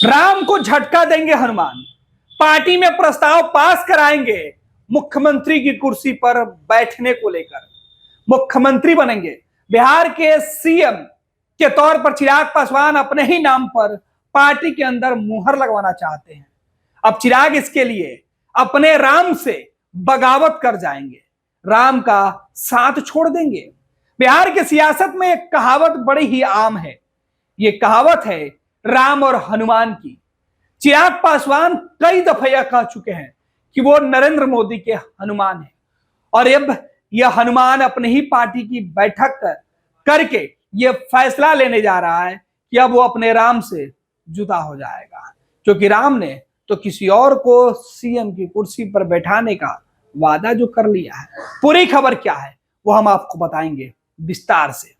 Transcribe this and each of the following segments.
राम को झटका देंगे हनुमान, पार्टी में प्रस्ताव पास कराएंगे मुख्यमंत्री की कुर्सी पर बैठने को लेकर। मुख्यमंत्री बनेंगे। बिहार के सीएम के तौर पर चिराग पासवान अपने ही नाम पर पार्टी के अंदर मुहर लगवाना चाहते हैं। अब चिराग इसके लिए अपने राम से बगावत कर जाएंगे, राम का साथ छोड़ देंगे। बिहार की सियासत में एक कहावत बड़ी ही आम है। ये कहावत है राम और हनुमान की। चिराग पासवान कई दफे यह कह चुके हैं कि वो नरेंद्र मोदी के हनुमान हैं, और अब यह हनुमान अपने ही पार्टी की बैठक करके यह फैसला लेने जा रहा है कि अब वो अपने राम से जुदा हो जाएगा, क्योंकि राम ने तो किसी और को सीएम की कुर्सी पर बैठाने का वादा जो कर लिया है। पूरी खबर क्या है वो हम आपको बताएंगे विस्तार से।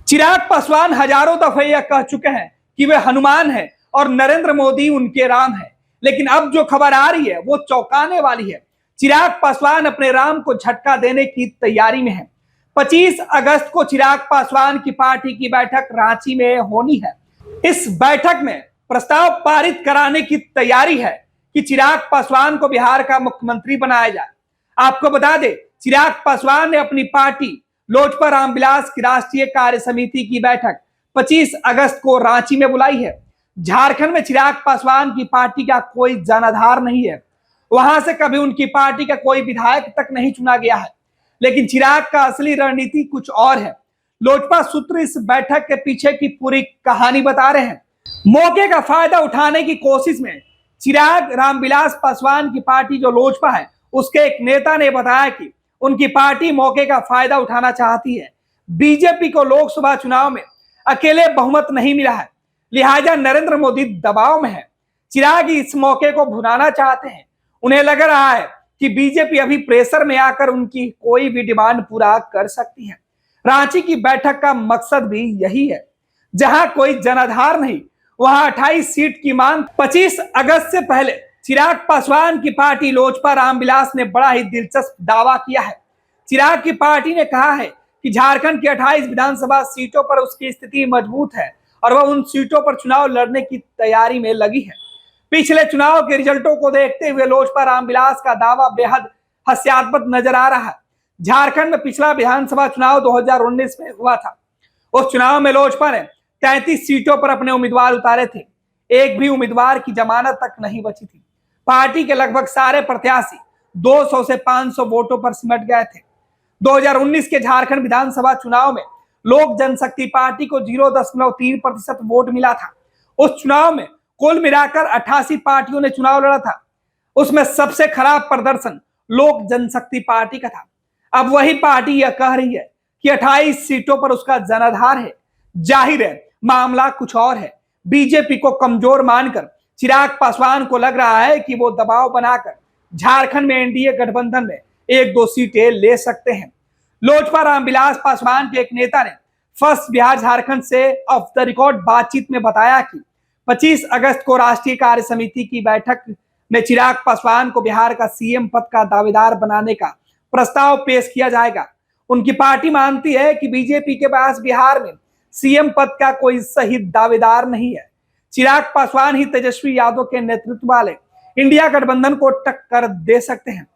चिराग पासवान हजारों दफे यह कह चुके हैं कि वे हनुमान हैं और नरेंद्र मोदी उनके राम हैं, लेकिन अब जो खबर आ रही है वो चौंकाने वाली है। चिराग पासवान अपने राम को झटका देने की तैयारी में है। 25 अगस्त को चिराग पासवान की पार्टी की बैठक रांची में होनी है। इस बैठक में प्रस्ताव पारित कराने की तैयारी है कि चिराग पासवान को बिहार का मुख्यमंत्री बनाया जाए। आपको बता दें, चिराग पासवान ने अपनी पार्टी लोजपा रामविलास की राष्ट्रीय कार्य समिति की बैठक 25 अगस्त को रांची में बुलाई है। झारखंड में चिराग पासवान की पार्टी का कोई जनाधार नहीं है। वहां से कभी उनकी पार्टी का कोई विधायक तक नहीं चुना गया है। लेकिन चिराग का असली रणनीति कुछ और है। लोजपा सूत्र इस बैठक के पीछे की पूरी कहानी बता रहे हैं। मौके का फायदा उठाने की कोशिश में चिराग रामविलास पासवान की पार्टी जो लोजपा है, उसके एक नेता ने बताया कि उनकी पार्टी मौके का फायदा उठाना चाहती है। बीजेपी को लोकसभा चुनाव में अकेले बहुमत नहीं मिला है, लिहाजा नरेंद्र मोदी दबाव में है। चिराग इस मौके को भुनाना चाहते हैं। उन्हें लग रहा है कि बीजेपी अभी प्रेशर में आकर उनकी कोई भी डिमांड पूरा कर सकती है। रांची की बैठक का मकसद भी यही है। जहां कोई जनाधार नहीं, वहां 28 सीट की मांग। 25 अगस्त से पहले चिराग पासवान की पार्टी लोजपा रामविलास ने बड़ा ही दिलचस्प दावा किया है। चिराग की पार्टी ने कहा है कि झारखंड की 28 विधानसभा सीटों पर उसकी स्थिति मजबूत है और वह उन सीटों पर चुनाव लड़ने की तैयारी में लगी है। पिछले चुनाव के रिजल्टों को देखते हुए लोजपा रामविलास का दावा बेहद हास्यास्पद नजर आ रहा है। झारखंड में पिछला विधानसभा चुनाव 2019 में हुआ था। उस चुनाव में लोजपा ने 33 सीटों पर अपने उम्मीदवार उतारे थे। एक भी उम्मीदवार की जमानत तक नहीं बची थी। पार्टी के लगभग सारे प्रत्याशी 200 से 500 वोटों पर सिमट गए थे। 2019 के झारखंड विधानसभा चुनाव में लोक जनशक्ति पार्टी को 0.3% वोट मिला था। उस चुनाव में कुल मिलाकर 88 पार्टियों ने चुनाव लड़ा था। उसमें सबसे खराब प्रदर्शन लोक जनशक्ति पार्टी का था। अब वही पार्टी यह कह रही है कि 28 सीटों पर उसका जनाधार है। जाहिर है मामला कुछ और है। बीजेपी को कमजोर मानकर चिराग पासवान को लग रहा है कि वो दबाव बनाकर झारखंड में एनडीए गठबंधन में 1-2 सीटें ले सकते हैं। लोजपा रामविलास पासवान के एक नेता ने फर्स्ट बिहार झारखंड से ऑफ द रिकॉर्ड बातचीत में बताया कि 25 अगस्त को राष्ट्रीय कार्य समिति की बैठक में चिराग पासवान को बिहार का सीएम पद का दावेदार बनाने का प्रस्ताव पेश किया जाएगा। उनकी पार्टी मानती है कि बीजेपी के पास बिहार में सीएम पद का कोई सही दावेदार नहीं है। चिराग पासवान ही तेजस्वी यादव के नेतृत्व वाले इंडिया गठबंधन को टक्कर दे सकते हैं।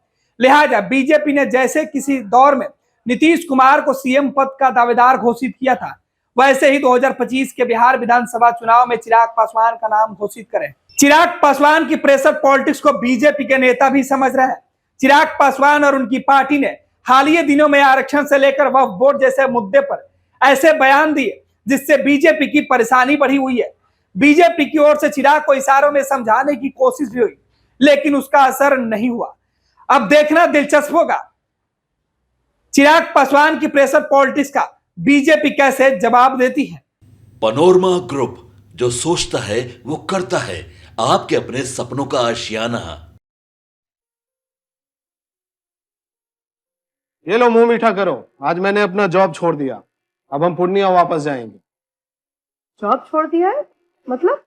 लिहाजा बीजेपी ने जैसे किसी दौर में नीतीश कुमार को सीएम पद का दावेदार घोषित किया था, वैसे ही 2025 के बिहार विधानसभा चुनाव में चिराग पासवान का नाम घोषित करें। चिराग पासवान की प्रेशर पॉलिटिक्स को बीजेपी के नेता भी समझ रहे हैं। चिराग पासवान और उनकी पार्टी ने हालिया दिनों में आरक्षण से लेकर वक्फ बोर्ड जैसे मुद्दे पर ऐसे बयान दिए जिससे बीजेपी की परेशानी बढ़ी हुई है। बीजेपी की ओर से चिराग को इशारों में समझाने की कोशिश भी हुई, लेकिन उसका असर नहीं हुआ। अब देखना दिलचस्प होगा चिराग पासवान की प्रेशर पॉलिटिक्स का बीजेपी कैसे जवाब देती है। पनोरमा ग्रुप, जो सोचता है वो करता है। आपके अपने सपनों का आशियाना। ये लो मुंह मीठा करो, आज मैंने अपना जॉब छोड़ दिया। अब हम पूर्णिया वापस जाएंगे। जॉब छोड़ दिया है? मतलब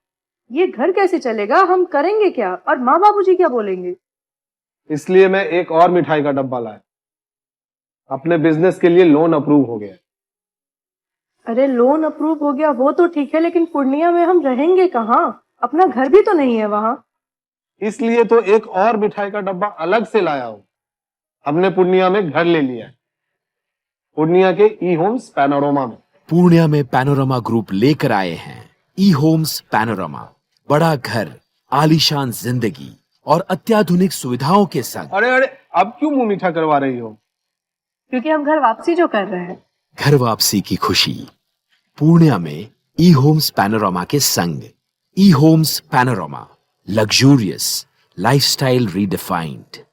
ये घर कैसे चलेगा? हम करेंगे क्या? और माँ बाबूजी क्या बोलेंगे? इसलिए मैं एक और मिठाई का डब्बा लाया। अपने बिजनेस के लिए लोन अप्रूव हो गया। अरे लोन अप्रूव हो गया वो तो ठीक है, लेकिन पूर्णिया में हम रहेंगे कहाँ? अपना घर भी तो नहीं है वहां। इसलिए तो एक और मिठाई का डब्बा अलग से लाया हूं। हमने पूर्णिया में घर ले लिया है, पूर्णिया के ई होम्स पैनोरमा में। पूर्णिया में पैनोरमा ग्रुप लेकर आए हैं ई होम्स पैनोरमा। बड़ा घर, आलीशान जिंदगी और अत्याधुनिक सुविधाओं के संग। अरे अरे, अब क्यों मुंह मीठा करवा रही हो? क्योंकि हम घर वापसी जो कर रहे हैं। घर वापसी की खुशी पूर्णिया में ई होम्स पैनोरमा के संग। E homes panorama, luxurious lifestyle redefined.